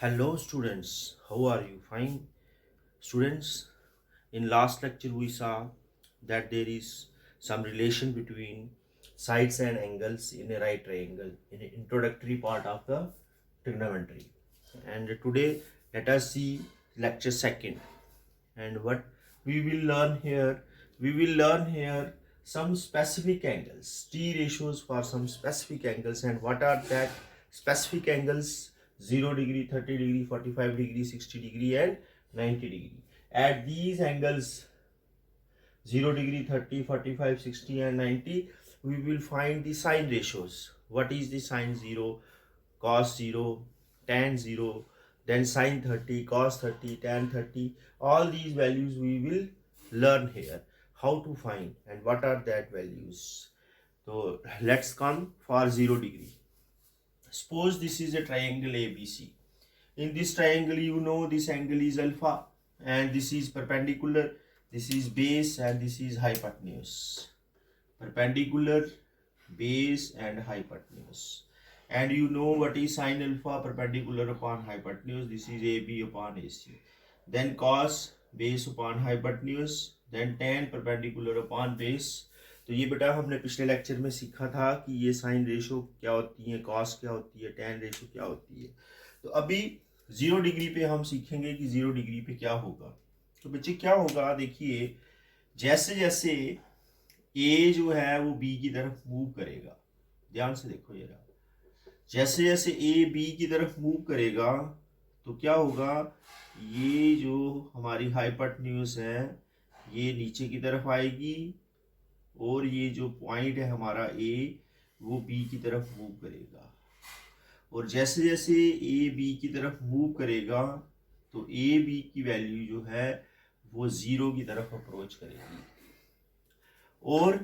Hello students, how are you? Fine. Students, in last lecture we saw that there is some relation between sides and angles in a right triangle in an introductory part of the trigonometry. And today let us see lecture second. And what we will learn here, we will learn here some specific angles, T ratios for some specific angles, and what are that specific angles: 0 degree, 30 degree, 45 degree, 60 degree, and 90 degree. At these angles 0 degree, 30, 45, 60, and 90, we will find the sine ratios. What is the sine 0, cos 0, tan 0, then sine 30, cos 30, tan 30. All these values we will learn here. How to find and what are that values. So let's come for 0 degree. Suppose this is a triangle ABC. In this triangle, you know this angle is alpha, and this is perpendicular, this is base, and this is hypotenuse. Perpendicular, base, and hypotenuse. And you know what is sine alpha, perpendicular upon hypotenuse. This is AB upon AC. Then cos, base upon hypotenuse. Then tan, perpendicular upon base. तो ये बेटा हमने पिछले lecture में सीखा था कि ये साइन रेशो क्या होती है, कॉस क्या होती है, tan रेशो क्या होती है. तो अभी 0 डिग्री पे हम सीखेंगे कि 0 डिग्री पे क्या होगा. तो बच्चे क्या होगा, देखिए जैसे जैसे ए जो है वो बी की तरफ मूव करेगा, ध्यान से देखो ये रहा, जैसे जैसे ए बी की तरफ मूव करेगा तो क्या होगा, ये जो हमारी हाइपोटेन्यूज है ये नीचे की तरफ आएगी और ये जो पॉइंट है हमारा ए वो बी की तरफ मूव करेगा. और जैसे जैसे ए बी की तरफ मूव करेगा तो ए बी की वैल्यू जो है वो 0 की तरफ अप्रोच करेगी. और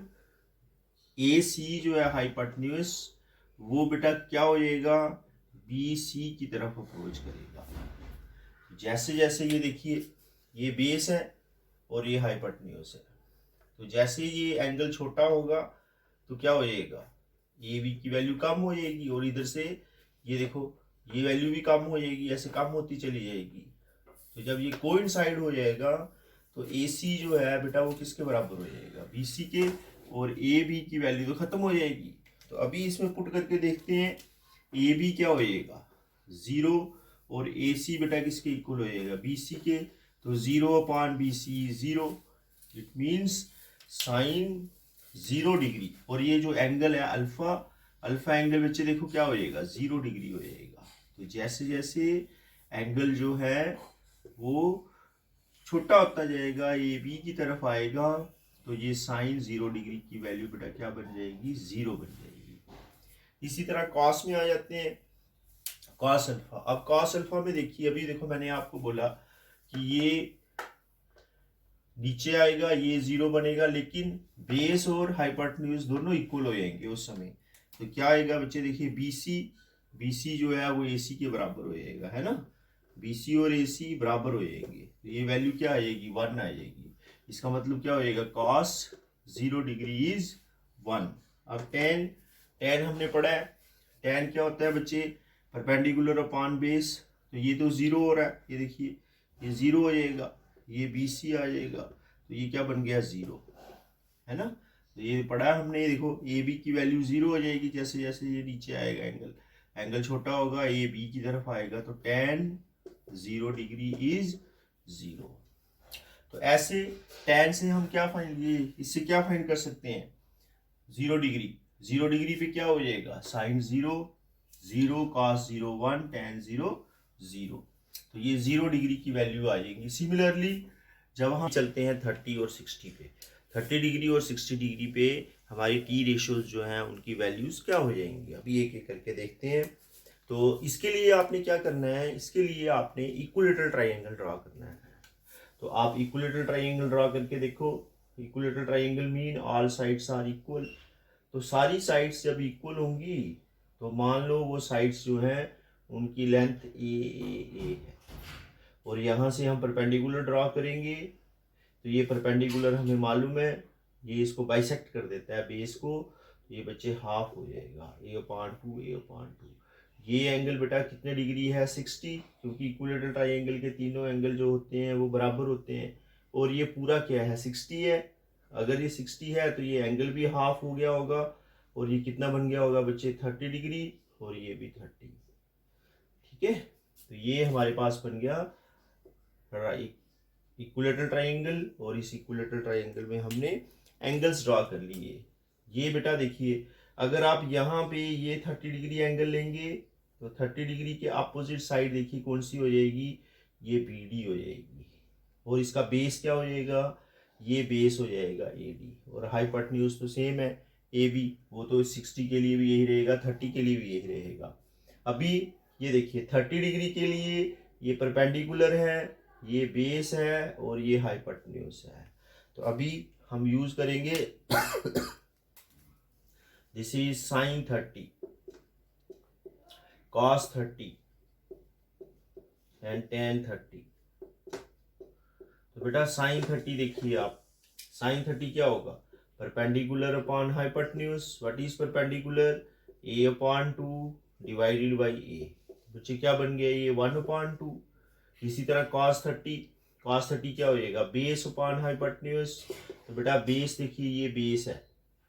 ए सी जो है हाइपोटेन्यूज वो बेटा क्या हो जाएगा, बी सी की तरफ अप्रोच करेगा. जैसे जैसे ये देखिए ये बेस है और ये हाइपोटेन्यूज है, तो जैसे ये एंगल छोटा होगा तो क्या हो जाएगा, ए बी की वैल्यू कम हो जाएगी और इधर से ये देखो ये वैल्यू भी कम हो जाएगी, ऐसे कम होती चली जाएगी. तो जब ये कोइंसाइड हो जाएगा तो ए सी जो है बेटा वो किसके बराबर हो जाएगा, बी सी के, और ए बी की वैल्यू तो खत्म हो जाएगी. तो अभी इसमें पुट करके देखते हैं, ए बी क्या हो जाएगा 0 और ए सी बेटा किसके इक्वल हो जाएगा, बी सी के. तो 0 upon B C 0. It means sine 0 degree, और ये जो एंगल है अल्फा, अल्फा एंगल बच्चे देखो क्या हो जाएगा 0 डिग्री हो जाएगा. तो जैसे जैसे एंगल जो है वो छोटा होता जाएगा, ए बी की तरफ आएगा, तो ये साइन 0 डिग्री की वैल्यू बेटा क्या बन जाएगी, 0 बन जाएगी. इसी तरह कॉस में आ जाते हैं, कॉस अल्फा. अब कॉस अल्फा में देखिए, अभी देखो मैंने आपको बोला कि ये नीचे आएगा, ये 0 बनेगा, लेकिन बेस और हाइपोटेन्यूज दोनों इक्वल हो जाएंगे उस समय. तो क्या आएगा बच्चे, देखिए BC जो है वो AC के बराबर हो जाएगा, है ना. BC और AC बराबर हो जाएंगे, तो ये वैल्यू क्या आएगी 1 आ जाएगी. इसका मतलब क्या हो जाएगा, cos 0 डिग्री इज 1. अब tan हमने पढ़ा है, tan क्या होता है बच्चे, परपेंडिकुलर अपॉन बेस. तो ये तो 0 हो रहा है, ये देखिए ये 0 हो जाएगा, ये BC आ जाएगा, तो ये क्या बन गया 0, है ना. तो ये पढ़ा है हमने, देखो ए बी की वैल्यू 0 हो जाएगी जैसे जैसे ये नीचे आएगा, एंगल छोटा होगा, ए बी की तरफ आएगा, तो tan 0 डिग्री इज 0. तो ऐसे tan से हम क्या फाइंड, ये इससे क्या फाइंड कर सकते हैं, 0 डिग्री पे क्या हो जाएगा, साइन 0 0 cos 0 1 tan 0 0. तो ये 0 डिग्री की वैल्यू आ जाएगी. सिमिलरली जब हम चलते हैं 30 और 60 पे, 30 डिग्री और 60 डिग्री पे हमारी टी रेशियोज जो हैं उनकी वैल्यूज क्या हो जाएंगी, अभी एक एक करके देखते हैं. तो इसके लिए आपने क्या करना है, इसके लिए आपने इक्विलेटरल ट्राइंगल ड्रॉ करना है. तो आप इक्विलेटरल ट्राइंगल ड्रॉ करके देखो. Equilateral triangle mean all sides are equal. तो सारी साइड्स जब इक्वल होंगी तो मान लो वो साइड्स जो हैं उनकी लेंथ ए है, और यहाँ से हम परपेंडिकुलर ड्रॉ करेंगे. तो ये परपेंडिकुलर हमें मालूम है, ये इसको बाइसेक्ट कर देता है बेस को, ये बच्चे हाफ हो जाएगा, A/2 A/2. ये एंगल बेटा कितने डिग्री है 60, क्योंकि इक्विलेटरल ट्राइंगल के तीनों एंगल जो होते हैं वो बराबर होते हैं, और ये पूरा क्या है 60 है। अगर ये 60 है तो ये एंगल भी हाफ हो गया होगा, और ये कितना बन गया होगा बच्चे 30 डिग्री, और ये भी 30। ठीक है, तो ये हमारे पास बन गया इक्विलेटरल ट्राइंगल, और इस इक्विलेटरल ट्राइंगल में हमने एंगल्स ड्रॉ कर लिए। ये बेटा देखिए, अगर आप यहाँ पे ये 30 डिग्री एंगल लेंगे तो 30 डिग्री के अपोजिट साइड देखिए कौन सी हो जाएगी, ये BD हो जाएगी, और इसका बेस क्या हो जाएगा, ये बेस हो जाएगा AD, और हाइपोटेन्यूज तो सेम है AB, वो तो 60 के लिए भी यही रहेगा, 30 के लिए भी यही रहेगा। अभी ये देखिए 30 डिग्री के लिए ये परपेंडिकुलर है, ये बेस है, और ये हाइपोटेन्यूज है। तो अभी हम यूज करेंगे this is sine 30, cos 30 and tan 30। तो बेटा साइन 30 देखिए आप, साइन 30 क्या होगा, perpendicular upon hypotenuse. What is perpendicular, a/2 divided by a। बच्चे क्या बन गया, ये 1/2। इसी तरह cos 30 क्या हो जाएगा, बेस अपॉन हाइपोटेन्यूज। तो बेटा बेस देखिए, ये बेस है,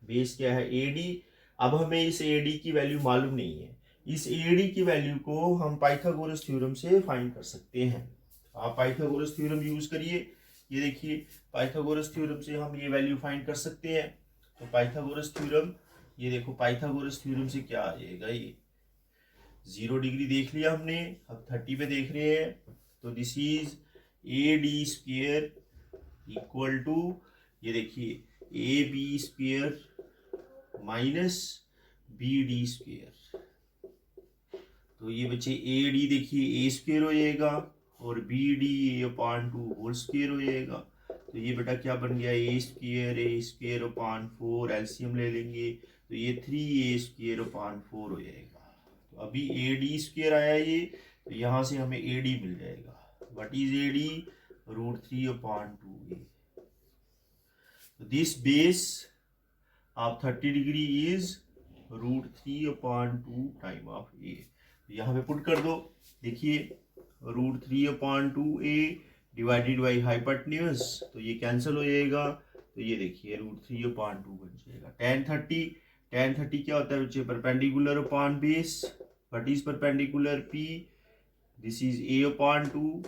बेस क्या है AD। अब हमें इस AD की वैल्यू मालूम नहीं है, इस AD की वैल्यू को हम पाइथागोरस थ्योरम से फाइंड कर सकते हैं। आप पाइथागोरस थ्योरम यूज करिए, ये देखिए पाइथागोरस थ्योरम से हम ये वैल्यू फाइंड कर सकते हैं। तो पाइथागोरस थ्योरम, ये देखो पाइथागोरस थ्योरम से क्या आ जाएगा, ये 0 डिग्री देख लिया हमने, अब 30 पे देख रहे हैं। तो this is AD² equal to, ये देखिए AB² माइनस BD²। तो ये बच्चे AD देखिए A² हो जाएगा, और BD A/2 होल स्क्वायर हो जाएगा। तो ये बेटा क्या बन गया, A² एलसीएम ले लेंगे, तो ये 3A² हो जाएगा। तो अभी AD² आया ये, तो यहाँ से हमें AD मिल जाएगा। What is AD, √3/2a। This base of 30 degree is √3/2 time of a। यहाँ पे पुट कर दो, देखिए √3/2a डिवाइडेड बाई हाइपोटेन्यूज, तो ये कैंसिल हो जाएगा। तो ये देखिए √3/2 बन जाएगा। tan 30 क्या होता है बच्चे, perpendicular upon base. What is perpendicular, P, this is A/2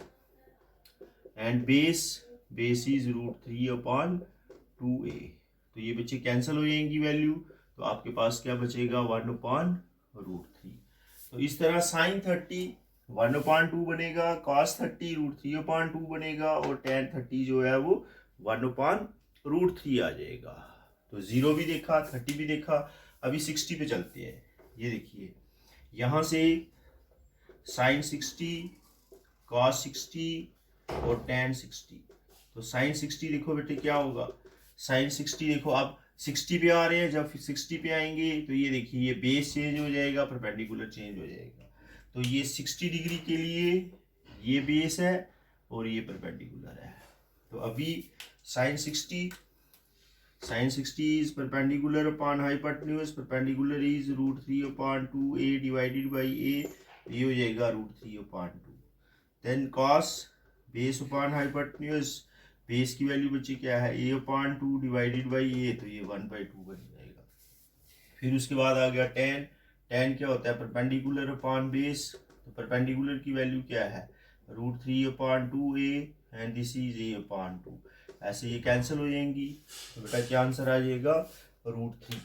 and base is √3/2a। तो ये बच्चे कैंसिल हो जाएंगी वैल्यू, तो आपके पास क्या बचेगा, 1/√3। तो इस तरह साइन 30 1/2 बनेगा, cos 30 √3/2 बनेगा, और tan 30 जो है वो 1/√3 आ जाएगा। तो 0 भी देखा, 30 भी देखा। अभी 60 पे चलते हैं। ये देखिए यहाँ से साइन 60, cos 60 और tan 60। तो साइन 60 देखो बेटे क्या होगा, साइन 60 देखो, आप 60 पे आ रहे हैं, जब 60 पे आएंगे तो ये देखिए ये बेस चेंज हो जाएगा, परपेंडिकुलर चेंज हो जाएगा। तो ये 60 डिग्री के लिए ये बेस है और ये परपेंडिकुलर है। तो अभी sine 60 is perpendicular upon hypotenuse, perpendicular is √3/2a divided by a, ये हो जाएगा √3/2। Then cos base upon hypotenuse, base की वैल्यू बच्ची क्या है, A/2 डिवाइडेड बाई a, तो ये 1/2 बन जाएगा। फिर उसके बाद आ गया tan क्या होता है, परपेंडिकुलर अपॉन बेस। तो परपेंडिकुलर की वैल्यू क्या है, √3/2a and this is A/2। ऐसे ये कैंसिल हो जाएंगी, तो बेटा क्या आंसर आ जाएगा, √3।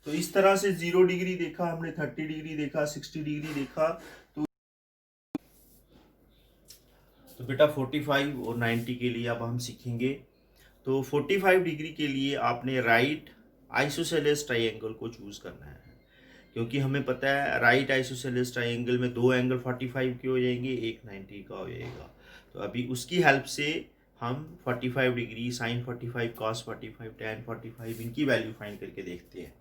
तो इस तरह से 0 डिग्री देखा हमने, 30 डिग्री देखा, 60 डिग्री देखा। तो बेटा 45 और 90 के लिए अब हम सीखेंगे। तो 45 डिग्री के लिए आपने राइट आइसोसेलेस ट्राइंगल को चूज करना है, क्योंकि हमें पता है राइट आइसोसेलेस ट्राइंगल में 2 एंगल 45 के हो जाएंगे, एक 90 का हो जाएगा। तो अभी उसकी हेल्प से हम 45 डिग्री, साइन 45, cos 45, tan 45 इनकी वैल्यू फाइंड करके देखते हैं।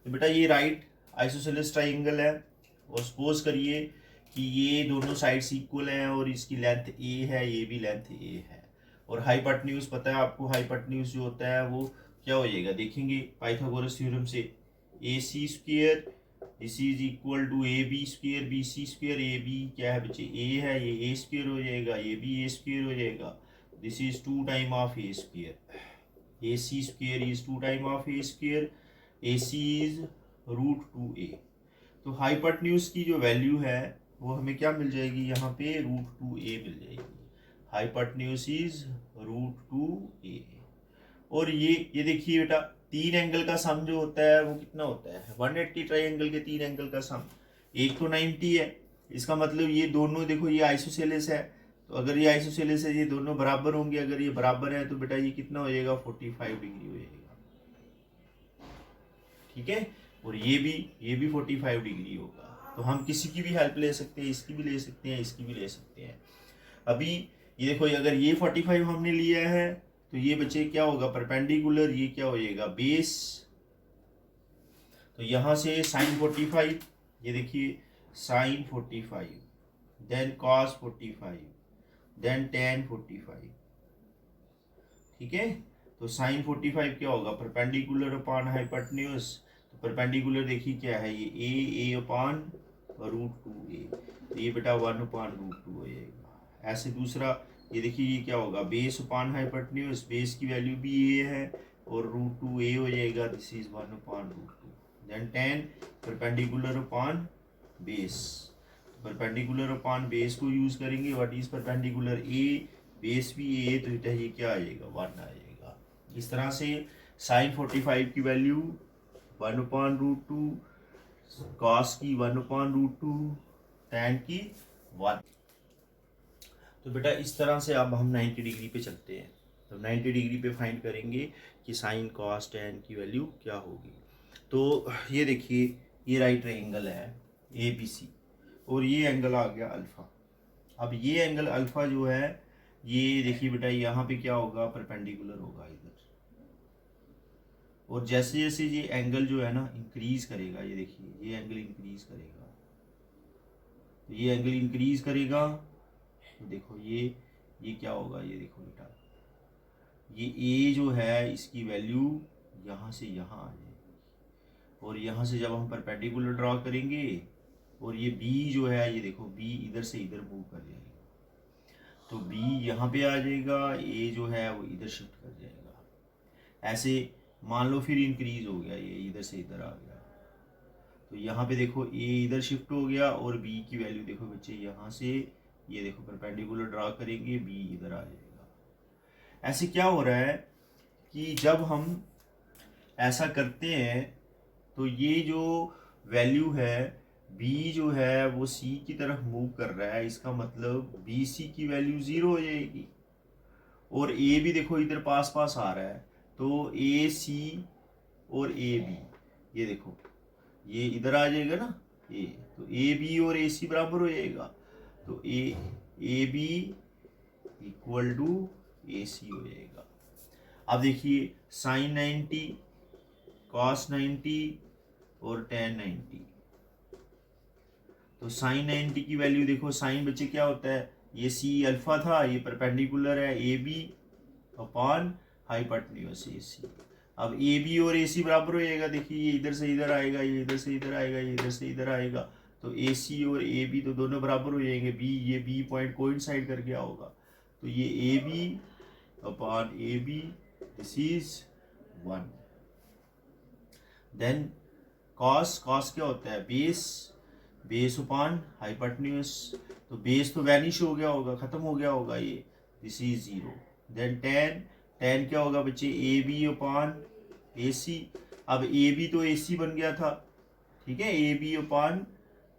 तो बेटा ये राइट आइसोसेलेस ट्राइंगल है, और सपोज करिए कि ये दोनों साइड्स इक्वल हैं और इसकी लेंथ a है, ये भी लेंथ a है, और हाइपोटेन्यूज पता है आपको, हाइपोटेन्यूज जो होता है वो क्या हो जाएगा, देखेंगे पाइथागोरस थ्योरम से, AC² this is equal to A B square B C square. A B क्या है बच्चे, ए है, ये ए स्क्वेयर हो जाएगा, ये भी ए स्क्वेयर हो जाएगा। This is 2 time of A square. A C square is 2 time of A square. A C is √2a। तो हाइपोटेन्यूज की जो वैल्यू है वो हमें क्या मिल जाएगी, यहाँ पे √2a मिल जाएगी। Hypotenuse is √2a। और ये देखिए बेटा, 3 एंगल का सम जो होता है वो कितना होता है, 180 ट्राइंगल के 3 एंगल का सम। एक तो 90 है, इसका मतलब ये दोनों देखो ये आइसोसेलेस है, तो अगर ये आइसोसेलेस है ये दोनों बराबर होंगे। अगर ये बराबर है तो बेटा ये कितना हो जाएगा, 45 डिग्री हो जाएगा। ठीक है, और ये भी 45 डिग्री होगा। तो हम किसी की भी हेल्प ले सकते हैं, इसकी भी ले सकते हैं, इसकी भी ले सकते हैं। अभी ये देखो, अगर ये 45 हमने लिया है तो ये बच्चे क्या होगा, परपेंडिकुलर, ये क्या हो जाएगा, बेस। तो यहां से साइन 45, ये देखिए sine 45, then cos 45, then tan 45। ठीक है, तो साइन 45 क्या होगा, परपेंडिकुलर अपॉन हाइपोटेन्यूज। तो परपेंडिकुलर देखिए क्या है, ये ए अपॉन √2a। तो ये बेटा 1/√2 हो जाएगा। ऐसे दूसरा ये देखिए, ये क्या होगा, बेस अपॉन हाइपोटेन्यूज, बेस की वैल्यू भी ए है और √2a हो जाएगा। This is 1/√2। Then tan perpendicular upon base. Perpendicular upon base को यूज करेंगे। What is perpendicular, A, base भी ए, तो बेटा ये क्या आ जाएगा, 1 आ जाएगा। इस तरह से साइन 45 की वैल्यू 1/√2, कॉस की 1/√2, टैन की 1। तो बेटा इस तरह से अब हम 90 डिग्री पे चलते हैं। तो 90 डिग्री पे फाइंड करेंगे कि साइन कॉस टैन की वैल्यू क्या होगी। तो ये देखिए, ये राइट एंगल है ए बी सी, और ये एंगल आ गया अल्फा। अब ये एंगल अल्फा जो है, ये देखिए बेटा यहाँ पे क्या होगा, परपेंडिकुलर होगा इधर। और जैसे जैसे ये एंगल जो है ना इंक्रीज करेगा, ये देखिए ये एंगल इंक्रीज करेगा, तो ये एंगल इंक्रीज करेगा। तो देखो ये क्या होगा, ये देखो बेटा, ये ए जो है इसकी वैल्यू यहाँ से यहाँ आ जाएगी, और यहाँ से जब हम परपेंडिकुलर ड्रॉ करेंगे, और ये बी जो है, ये देखो बी इधर से इधर मूव कर जाएगा, तो बी यहाँ पे आ जाएगा, ए जो है वो इधर शिफ्ट कर जाएगा। ऐसे मान लो फिर इंक्रीज हो गया, ये इधर से इधर आ गया, तो यहाँ पे देखो ए इधर शिफ्ट हो गया, और बी की वैल्यू देखो बच्चे यहाँ से, ये देखो परपेंडिकुलर ड्रा करेंगे, बी इधर आ जाएगा। ऐसे क्या हो रहा है कि जब हम ऐसा करते हैं तो ये जो वैल्यू है, बी जो है वो सी की तरफ मूव कर रहा है, इसका मतलब बी सी की वैल्यू 0 हो जाएगी। और ए भी देखो इधर पास पास आ रहा है, तो ए सी और ए बी, ये देखो ये इधर आ जाएगा ना ए, तो ए बी और ए सी बराबर हो जाएगा। तो ए बी इक्वल टू ए सी हो जाएगा। अब देखिए साइन 90, कॉस 90 और टेन 90। तो साइन 90 की वैल्यू देखो, साइन बच्चे क्या होता है, ये सी अल्फा था, ये परपेंडिकुलर है A B upon hypotenuse A सी। अब ए बी और ए सी बराबर हो जाएगा, देखिए ये इधर से इधर आएगा, ये इधर से इधर आएगा, ये इधर से इधर आएगा, तो ए सी और ए बी तो दोनों बराबर हो जाएंगे। बी, ये बी पॉइंट कोइंसाइड कर गया होगा, तो ये A B upon A B, this is 1। Then cos क्या होता है, बेस अपॉन हाइपोटेन्यूज, तो बेस तो वैनिश हो गया होगा, खत्म हो गया होगा ये, दिस इज 0। देन टेन क्या होगा बच्चे, ए बी अपॉन ए सी। अब ए बी तो ए सी बन गया था, ठीक है, ए बी अपॉन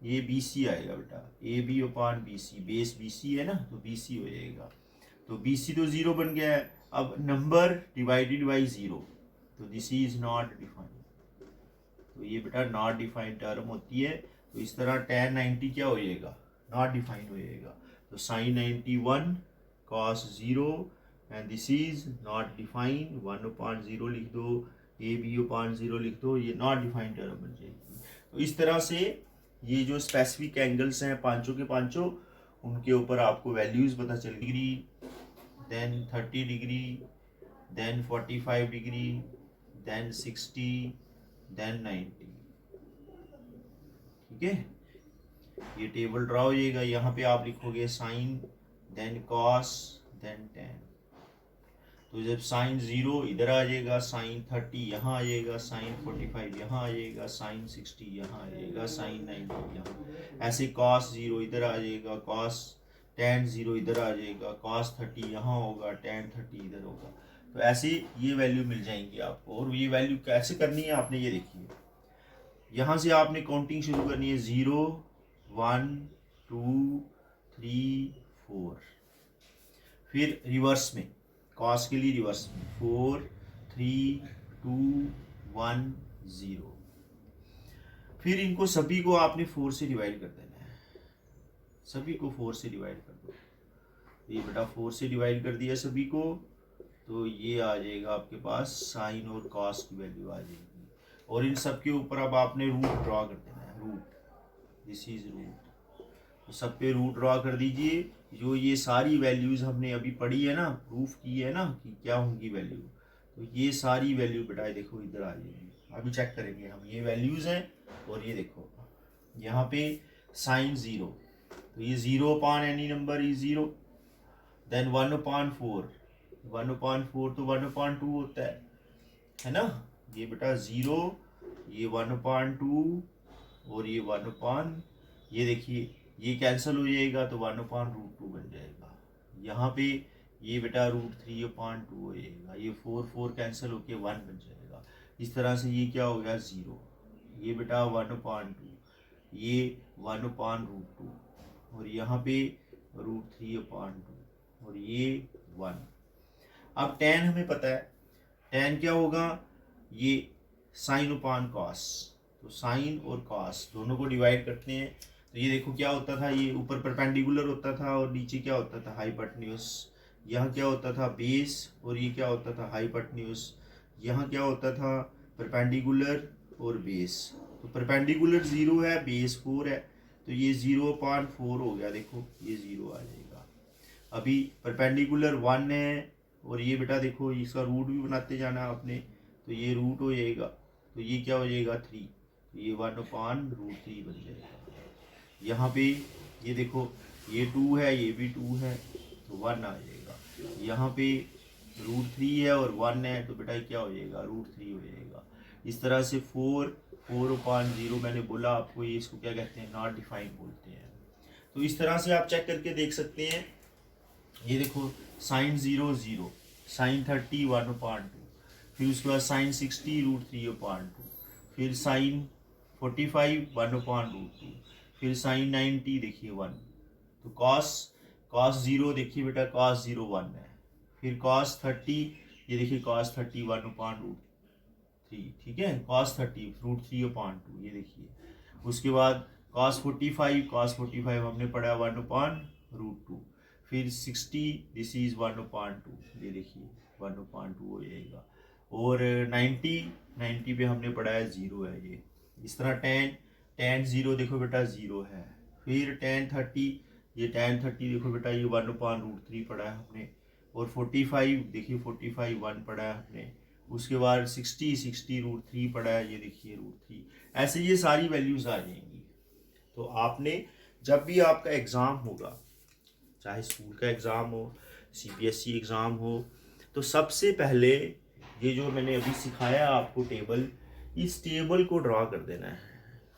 ये बी सी आएगा बेटा, A B upon B C, base B C है ना, तो बी सी हो जाएगा। तो बी सी तो 0 बन गया है। अब नंबर डिवाइडेड बाई 0, तो दिस इज नॉट डिफाइंड, तो ये बेटा नॉट डिफाइंड टर्म होती है। तो इस तरह टेन 90 क्या हो जाएगा, नॉट डिफाइंड हो जाएगा। तो sine 91 cos 0 and this is not defined, 1/0 लिख दो, ए बी अपॉन 0 लिख दो, ये नॉट डिफाइंड टर्म बन जाएगी। तो इस तरह से ये जो स्पेसिफिक एंगल्स हैं पांचों के पांचों, उनके ऊपर आपको वैल्यूज पता चल, degree, then 30 degree, then 45 degree, then 60, then 90। ठीक है, ये टेबल ड्रा हो जाएगा। यहाँ पे आप लिखोगे sine, then cos, then tan. तो जब साइन 0 इधर आ जाएगा, साइन 30 यहाँ आ जाएगा, साइन 45 यहाँ आ जाएगा, साइन 60 यहाँ आ जाएगा, साइन 90 यहाँ। ऐसे कॉस 0 इधर आ जाएगा, कॉस टेन 0 इधर आ जाएगा, कॉस 30 यहाँ होगा, टेन 30 इधर होगा। तो ऐसे ये वैल्यू मिल जाएंगी आपको। और ये वैल्यू कैसे करनी है आपने ये देखिए, यहाँ से आपने काउंटिंग शुरू करनी है, 0 1 2 3 4, फिर रिवर्स में, कॉस के लिए रिवर्स में 4 3 2 1 0। फिर इनको सभी को आपने 4 से डिवाइड कर देना है, सभी को 4 से डिवाइड कर दो। ये बेटा 4 से डिवाइड कर दिया सभी को, तो ये आ जाएगा आपके पास साइन और कॉस की वैल्यू आ जाएगी। और इन सब के ऊपर अब आपने रूट ड्रॉ कर देना है, रूट, दिस इज रूट। तो सब पे रूट ड्रॉ कर दीजिए। जो ये सारी वैल्यूज़ हमने अभी पढ़ी है ना, प्रूफ की है ना कि क्या होंगी वैल्यू, तो ये सारी वैल्यू बेटा देखो इधर आ जाएगी। अभी चेक करेंगे हम, ये वैल्यूज़ हैं। और ये देखो यहाँ पे साइन 0, तो ये 0 upon any number is 0, then 1/4, 1/4 तो 1/2 होता है ना। ये बेटा 0, ये 1/2 और ये 1/, ये देखिए ये कैंसिल हो जाएगा तो 1/√2 बन जाएगा। यहाँ पे ये बेटा √3/2 हो जाएगा, ये 4 कैंसिल होके 1 बन जाएगा। इस तरह से ये क्या हो गया 0, ये बेटा 1/2, ये 1/√2 और यहाँ पे √3/2 और ये 1। अब tan हमें पता है, tan क्या होगा, ये साइन अपान कॉस, तो साइन और कॉस दोनों को डिवाइड करते हैं। तो ये देखो क्या होता था, ये ऊपर परपेंडिकुलर होता था और नीचे क्या होता था हाइपोटेन्यूज। यहाँ क्या होता था बेस और ये क्या होता था हाइपोटेन्यूज। यहाँ क्या होता था परपेंडिकुलर और बेस। तो परपेंडिकुलर 0 है, बेस 4 है, तो ये 0/4 हो गया। देखो ये 0 आ जाएगा। अभी परपेंडिकुलर 1 है और ये बेटा देखो इसका रूट भी बनाते जाना आपने, तो ये रूट हो जाएगा, तो ये क्या हो जाएगा 3, तो ये 1/√3 बन जाएगा। यहाँ पे ये देखो ये 2 है, ये भी 2 है, तो 1 आ जाएगा। यहाँ पे √3 है और 1 है, तो बेटा क्या हो जाएगा √3 हो जाएगा। इस तरह से 4/0 मैंने बोला आपको, ये इसको क्या कहते हैं नॉट डिफाइन बोलते हैं। तो इस तरह से आप चेक करके देख सकते हैं। ये देखो साइन 0 0, साइन 30 1/2, फिर उसके बाद साइन 60 √3/2, फिर साइन 45 1/√2, फिर साइन 90 देखिए 1। तो कॉस 0 देखिए बेटा कॉस 0 1 है, फिर कॉस 30 ये देखिए कॉस 30 1/√3, ठीक है, कॉस 30 √3/2 ये देखिए। उसके बाद कॉस 45 हमने पढ़ा 1/√2, फिर 60 दिस इज 1/2 ये देखिए 1/2 हो जाएगा। और 90 पे हमने पढ़ा है 0 है ये। इस तरह tan 0 देखो बेटा 0 है, फिर tan 30 ये tan 30 देखो बेटा ये 1/√3 पढ़ा है हमने। और 45 देखिए 45 1 पढ़ा है हमने। उसके बाद 60 √3 पढ़ा है, ये देखिए √3। ऐसे ये सारी वैल्यूज आ जाएंगी। तो आपने जब भी आपका एग्ज़ाम होगा, चाहे स्कूल का एग्ज़ाम हो, CBSE एग्ज़ाम हो, तो सबसे पहले ये जो मैंने अभी सिखाया आपको टेबल, इस टेबल को ड्रॉ कर देना है।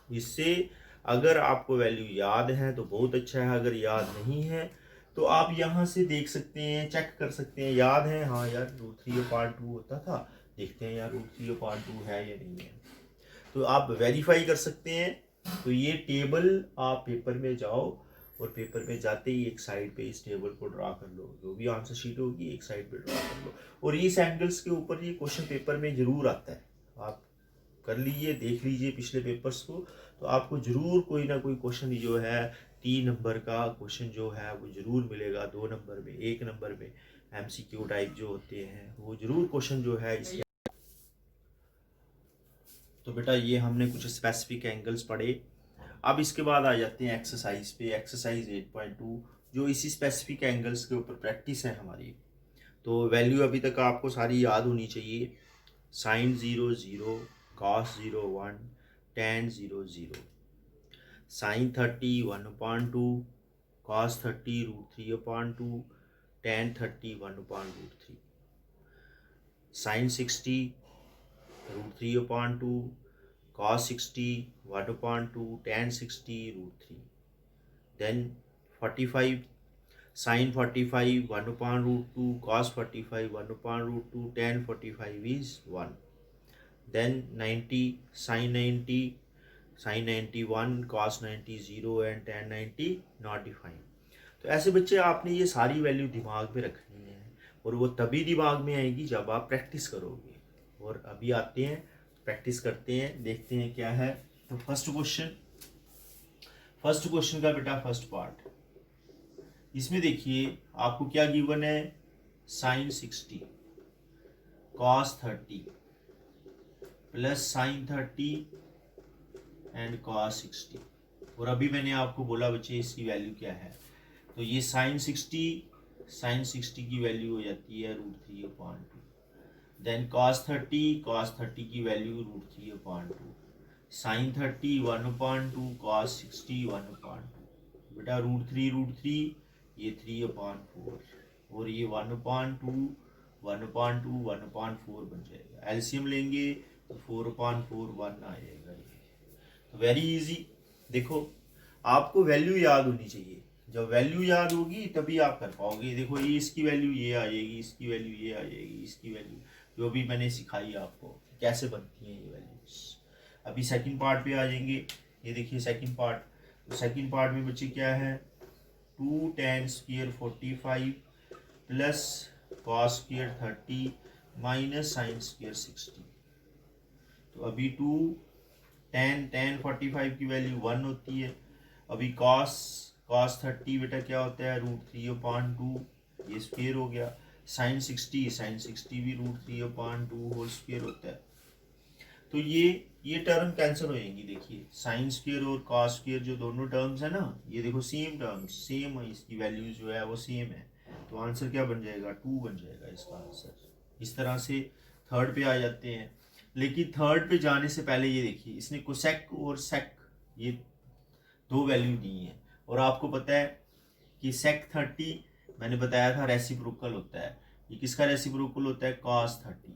इससे अगर आपको वैल्यू याद है तो बहुत अच्छा है, अगर याद नहीं है तो आप यहाँ से देख सकते हैं, चेक कर सकते हैं याद है, हाँ यार √3/2 होता था, देखते हैं यार √3/2 है या नहीं है, तो आप वेरीफाई कर सकते हैं। तो ये टेबल आप पेपर में जाओ और पेपर में जाते ही एक साइड पे इस टेबल को ड्रा कर लो, जो भी आंसर शीट होगी एक साइड पे ड्रा कर लो। और इस एंगल्स के ऊपर ये क्वेश्चन पेपर में जरूर आता है, आप कर लीजिए, देख लीजिए पिछले पेपर्स को, तो आपको जरूर कोई ना कोई क्वेश्चन जो है 3 नंबर का क्वेश्चन जो है वो जरूर मिलेगा, 2 नंबर में, 1 नंबर में, MCQ टाइप जो होते हैं वो जरूर क्वेश्चन जो है इसके। तो बेटा ये हमने कुछ स्पेसिफिक एंगल्स पढ़े। अब इसके बाद आ जाते हैं एक्सरसाइज पे, एक्सरसाइज 8.2 जो इसी स्पेसिफिक एंगल्स के ऊपर प्रैक्टिस है हमारी। तो वैल्यू अभी तक आपको सारी याद होनी चाहिए, sine 0 0, cos 0 1, tan 0 0। Sine 30 1/2, cos 30 √3/2, tan 30 1/√3, sin 60 √3/2, cos 60 1/2, tan 60 √3. Then 45, sin 45 1/√2, cos 45 1/√2, tan 45 is 1. Then 90, sin 90, sin 91, cos 90 0 and tan 90 not defined. तो ऐसे बच्चे आपने ये सारी वैल्यू दिमाग में रखनी है और वो तभी दिमाग में आएगी जब आप प्रैक्टिस करोगे। और अभी आते हैं प्रैक्टिस करते हैं, देखते हैं क्या है। तो फर्स्ट क्वेश्चन का बेटा फर्स्ट पार्ट, इसमें देखिए आपको क्या गिवन है, sine 60 cos 30 plus sine 30 and cos 60। और अभी मैंने आपको बोला बच्चे इसकी वैल्यू क्या है, तो ये साइन 60 की वैल्यू हो जाती है √3/2। देन cos 30 की वैल्यू √3/2, साइन 30 1/2, cos 60 1/2। बेटा √3 ये 3/4 और ये 1/2 बन जाएगा। एलसीएम लेंगे तो 4/4 1 आएगा। ये तो वेरी इजी। देखो आपको वैल्यू याद होनी चाहिए, जब वैल्यू याद होगी तभी आप कर पाओगे। देखो ये इसकी वैल्यू ये आएगी, इसकी वैल्यू ये आएगी, इसकी वैल्यू जो भी मैंने सिखाई आपको कैसे बनती हैं ये वैल्यूज। अभी सेकंड पार्ट पे आ जाएंगे। ये देखिए सेकंड पार्ट, तो सेकंड पार्ट में बच्चे क्या है, 2 tan square 45 plus cos square 30 minus sine square 60। तो अभी 2 tan 45 की वैल्यू 1 होती है। अभी cos 30 बेटा क्या होता है, √3/2, ये स्क्वायर हो गया। साइन 60 भी √3/2 होल स्क्वायर होता है। तो ये टर्म कैंसिल हो जाएंगी। देखिए साइन स्क्वायर और कॉस स्क्वायर जो दोनों टर्म्स है ना, ये देखो सेम टर्म्स, सेम है, इसकी वैल्यू जो है वो सेम है। तो आंसर क्या बन जाएगा, 2 बन जाएगा इसका आंसर। इस तरह से थर्ड पे आ जाते हैं। लेकिन थर्ड पे जाने से पहले ये देखिए, इसने कोसेक और सेक ये दो वैल्यू दी है। और आपको पता है कि सेक 30 मैंने बताया था रेसिप्रोकल होता है। ये किसका रेसिप्रोकल होता है, कॉस 30।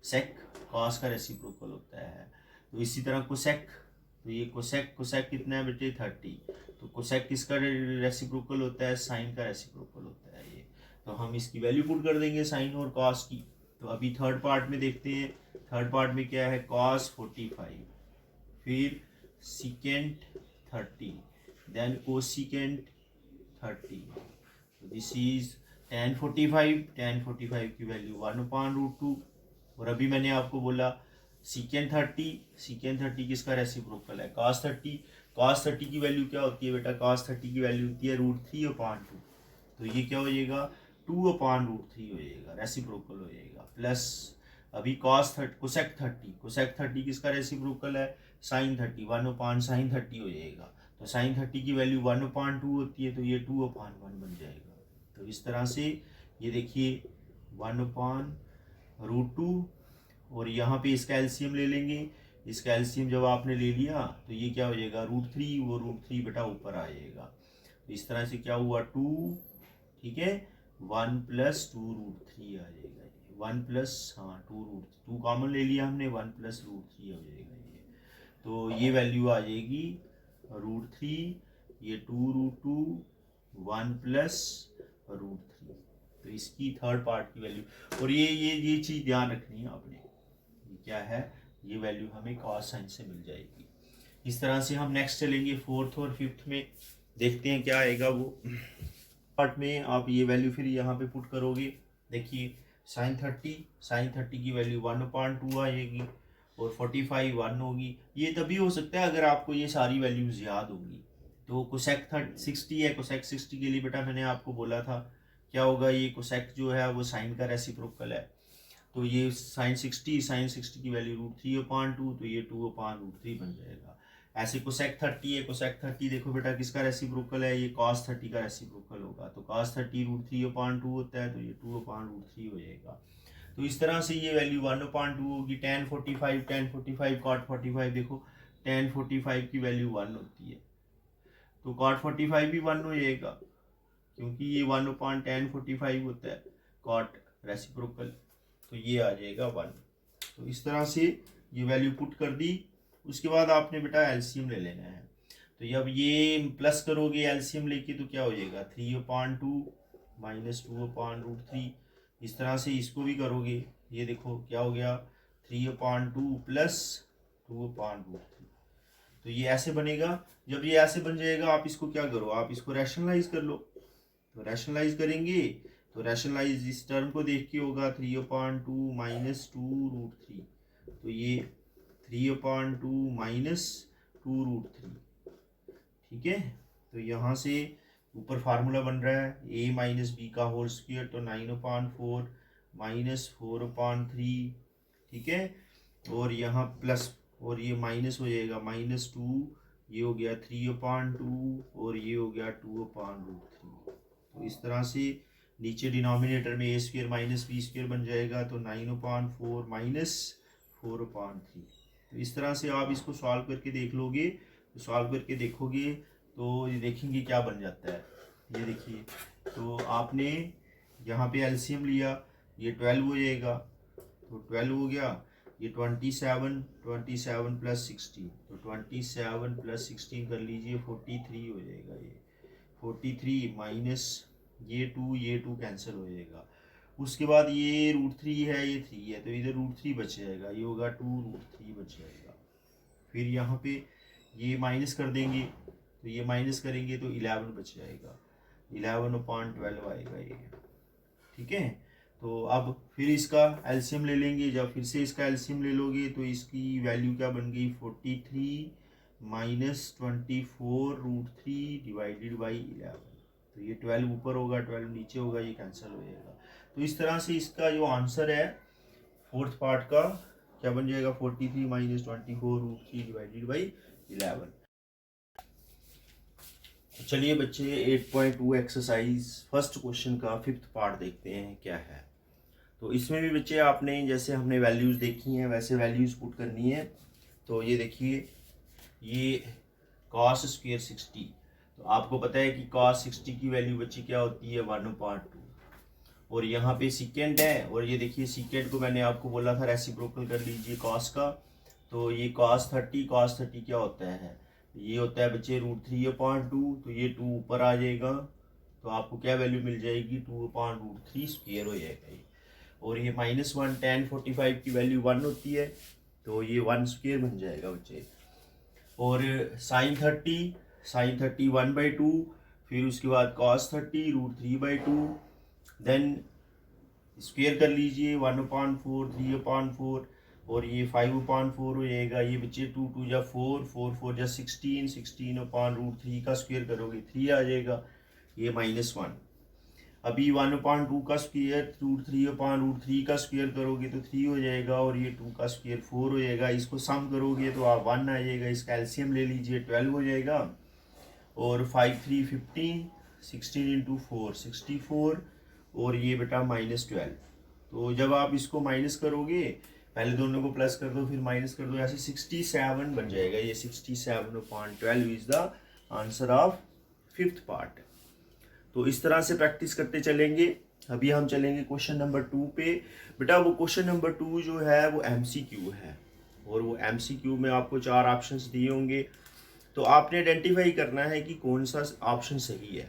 सेक कॉस का रेसिप्रोकल होता है। तो इसी तरह कोसेक, तो ये कोसेक कितना है बेटे, 30। तो कोसेक किसका रेसिप्रोकल होता है, साइन का रेसिप्रोकल होता है ये। तो हम इसकी वैल्यू पुट कर देंगे साइन और कॉस की। तो अभी थर्ड पार्ट में देखते हैं। थर्ड पार्ट में क्या है, कॉस 45 फिर secant 30 then cosecant 30। This is tan 45 की वैल्यू 1/√2। और अभी मैंने आपको बोला सीकेंट 30 किसका रेसिप्रोकल है, cos 30 की वैल्यू क्या होती है बेटा, cos 30 की वैल्यू होती है √3/2। तो ये क्या हो जाएगा, 2/√3 हो जाएगा, रेसिप्रोकल हो जाएगा। प्लस अभी कोसेक 30 किसका रेसिप्रोकल है, साइन 30, 1/sin 30 हो जाएगा। तो साइन 30 की वैल्यू 1/2 होती है, तो ये 2/1 बन जाएगा। तो इस तरह से ये देखिए 1/√2 और यहाँ पे इसका एलसीएम ले लेंगे। इसका एलसीएम जब आपने ले लिया तो ये क्या हो जाएगा, √3, वो √3 बेटा ऊपर आ जाएगा। तो इस तरह से क्या हुआ, 2, ठीक है, 1 + 2√3 आ जाएगा। 1 प्लस 2 कॉमन ले लिया हमने, 1 + √3 हो जाएगा ये। तो ये वैल्यू आ जाएगी √3, ये 2√2, 1 + √3। तो इसकी थर्ड पार्ट की वैल्यू। और ये चीज़ ध्यान रखनी है आपने, ये क्या है, ये वैल्यू हमें कॉस साइन से मिल जाएगी। इस तरह से हम नेक्स्ट चलेंगे फोर्थ और फिफ्थ में, देखते हैं क्या आएगा वो। पार्ट में आप ये वैल्यू फिर यहाँ पे पुट करोगे। देखिए साइन 30 की वैल्यू 1/2 आएगी और 45 1 होगी। ये तभी हो सकता है अगर आपको ये सारी वैल्यूज याद होगी। तो कोसेक 60 है, कोसेक 60 के लिए बेटा मैंने आपको बोला था क्या होगा, ये कोसेक जो है वो साइन का रेसिप्रोकल है। तो ये साइन 60 की वैल्यू √3/2, तो ये 2/√3 बन जाएगा। ऐसे कोसेक 30 है, कोसेक 30 देखो बेटा किसका रेसिप्रोकल है, ये cos 30 का रेसिप्रोकल होगा। तो cos 30 √3/2 होता है, तो ये 2/√3 हो जाएगा। तो इस तरह से ये वैल्यू 1/2 होगी। tan 45 cot 45 देखो tan 45 की वैल्यू 1 होती है, तो cot 45 भी 1 हो जाएगा, क्योंकि ये 1/tan 45 होता है cot रेसिप्रोकल, तो ये आ जाएगा 1। तो इस तरह से ये वैल्यू पुट कर दी। उसके बाद आपने बेटा एलसीएम ले लेना है। तो जब ये प्लस करोगे एलसीएम लेके तो क्या हो जाएगा 3/2 माइनस 2/√3। इस तरह से इसको भी करोगे, ये देखो क्या हो गया 3/2 प्लस 2/√3। तो ये ऐसे बनेगा। जब ये ऐसे बन जाएगा आप इसको क्या करो, आप इसको रैशनलाइज कर लो। तो रैशनलाइज करेंगे तो रैशनलाइज इस टर्म को देख के होगा 3/2 माइनस 2√3। तो ये 3/2 माइनस 2√3, ठीक है। तो यहाँ से ऊपर फार्मूला बन रहा है a माइनस बी का होल स्क्वायर, तो 9/4 माइनस 4/3, ठीक है। और यहाँ प्लस और ये माइनस हो जाएगा -2, ये हो गया 3/2 और ये हो गया 2/√3। तो इस तरह से नीचे डिनोमिनेटर में a square minus B square बन जाएगा, तो 9/4 माइनस 4/3। तो इस तरह से आप इसको सॉल्व करके देख लोगे, तो सॉल्व करके देखोगे तो ये देखेंगे क्या बन जाता है। ये देखिए, तो आपने यहाँ पे एलसीएम लिया, ये 12 हो जाएगा, तो 12 हो गया। ये 27 प्लस 16, तो 27 प्लस 16 कर लीजिए 43 हो जाएगा। ये 43 माइनस ये 2 कैंसिल हो जाएगा। उसके बाद ये √3 है, ये 3 है, तो इधर √3 बच जाएगा, ये होगा 2√3 बच जाएगा। फिर यहाँ पे ये माइनस कर देंगे, तो ये माइनस करेंगे तो 11 बच जाएगा, 11/12 आएगा ये, ठीक है। तो अब फिर इसका एलसीएम ले लेंगे। जब फिर से इसका एलसीएम ले लोगे तो इसकी वैल्यू क्या बन गई 43 माइनस 24√3 डिवाइडेड बाई 11। तो ये 12 ऊपर होगा, 12 नीचे होगा, ये कैंसिल हो जाएगा। तो इस तरह से इसका जो आंसर है फोर्थ पार्ट का क्या बन जाएगा 43 माइनस 24√3 डिवाइडेड बाई 11। चलिए बच्चे 8.2 एक्सरसाइज फर्स्ट क्वेश्चन का फिफ्थ पार्ट देखते हैं क्या है। तो इसमें भी बच्चे आपने जैसे हमने वैल्यूज़ देखी हैं वैसे वैल्यूज़ पुट करनी है। तो ये देखिए, ये cos स्क्वायर 60, तो आपको पता है कि cos 60 की वैल्यू बच्ची क्या होती है 1/2। और यहाँ पे सीकेंड है, और ये देखिए सीकेंड को मैंने आपको बोला था रेसिप्रोकल कर लीजिए cos का। तो ये cos 30 क्या होता है, ये होता है बच्चे √3/2, तो ये 2 ऊपर आ जाएगा, तो आपको क्या वैल्यू मिल जाएगी 2/√3 स्क्वायर हो जाएगा ये। और ये -1 tan 45 की वैल्यू 1 होती है, तो ये 1 स्क्वायर बन जाएगा बच्चे। और sin 30 1/2, फिर उसके बाद cos 30 √3/2, देन स्क्वायर कर लीजिए 1/4 3/4, और ये 5/4 हो जाएगा। ये बच्चे 2 2 जा 4 4 4 जा 16 16/√3 का स्क्वायर करोगे 3 आ जाएगा, ये -1। अभी 1/2 का स्क्वायर √3/√3 का स्क्वायर करोगे तो 3 हो जाएगा, और ये 2 का स्क्वायर 4 हो जाएगा। इसको सम करोगे तो आप 1 आ जाएगा। इसका एलसीएम ले लीजिए 12 हो जाएगा, और 5 3 15 16 इंटू 4 64, और ये बेटा -12। तो जब आप इसको माइनस करोगे, पहले दोनों को प्लस कर दो फिर माइनस कर दो, ऐसे 67 बन जाएगा। ये 67/12 is the answer of fifth part. तो इस तरह से प्रैक्टिस करते चलेंगे। अभी हम चलेंगे क्वेश्चन नंबर 2 पे। बेटा वो क्वेश्चन नंबर 2 जो है वो एमसीक्यू है, और वो एमसीक्यू में आपको 4 ऑप्शंस दिए होंगे, तो आपने आइडेंटिफाई करना है कि कौन सा ऑप्शन सही है।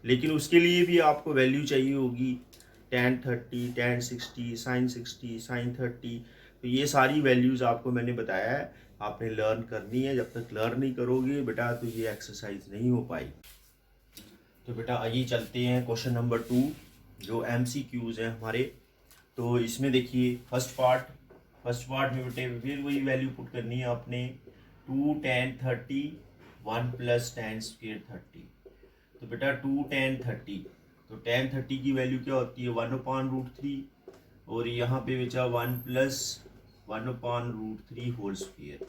लेकिन उसके लिए भी आपको वैल्यू चाहिए होगी tan 30 tan 60 sin 60 sin 30। तो ये सारी वैल्यूज़ आपको मैंने बताया है, आपने लर्न करनी है। जब तक लर्न नहीं करोगे बेटा तो ये एक्सरसाइज नहीं हो पाई। तो बेटा आइए चलते हैं क्वेश्चन नंबर 2 जो एमसीक्यूज़ हैं हमारे। तो इसमें देखिए फर्स्ट पार्ट में बेटे फिर वही वैल्यू पुट करनी है आपने 2 tan 30 1 प्लस tan स्क्वायर 30। तो बेटा 2 tan 30, तो tan 30 की वैल्यू क्या होती है 1/√3, और यहाँ पे बचा 1 प्लस 1/√3 होल स्क्वायर।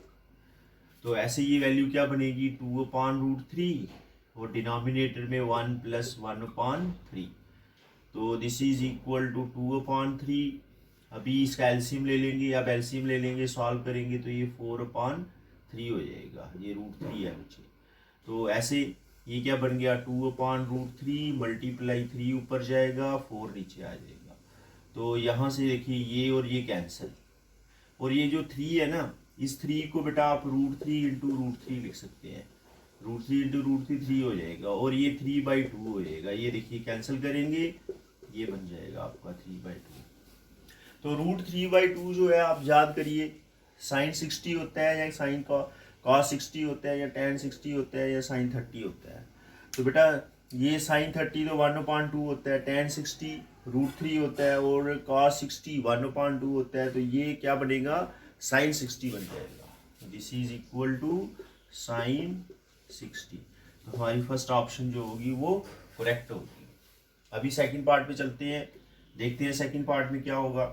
तो ऐसे ये वैल्यू क्या बनेगी 2/√3, और डिनोमिनेटर में 1 प्लस 1/3, तो दिस इज इक्वल टू 2/3। अभी इसका एलसीएम ले लेंगे, अब एलसीएम ले लेंगे सॉल्व करेंगे तो ये 4/3 3 हो जाएगा, ये √3 है बच्चे। तो ऐसे ये क्या बन गया, 2/√3 मल्टीप्लाई 3 ऊपर जाएगा, 4 नीचे आ जाएगा। तो यहाँ से देखिए ये और ये कैंसिल, और ये जो 3 है ना, इस 3 को बेटा आप √3 इंटू √3 लिख सकते हैं। √3 इंटू √3 3 हो जाएगा, और ये 3/2 हो जाएगा। ये देखिए कैंसिल करेंगे, ये बन जाएगा आपका 3/2। तो √3/2 जो है आप याद करिए, साइन 60 होता है या साइन का cos 60 होता है या tan 60 होता है या sin 30 होता है। तो बेटा ये sin 30 तो 1/2 होता है, tan 60 √3 होता है, और cos 60 1/2 होता है। तो ये क्या बनेगा, sin 60 बन जाएगा। This is equal to sin 60। तो हमारी फर्स्ट ऑप्शन जो होगी वो करेक्ट होगी। अभी सेकंड पार्ट पे चलते हैं, देखते हैं सेकंड पार्ट में क्या होगा।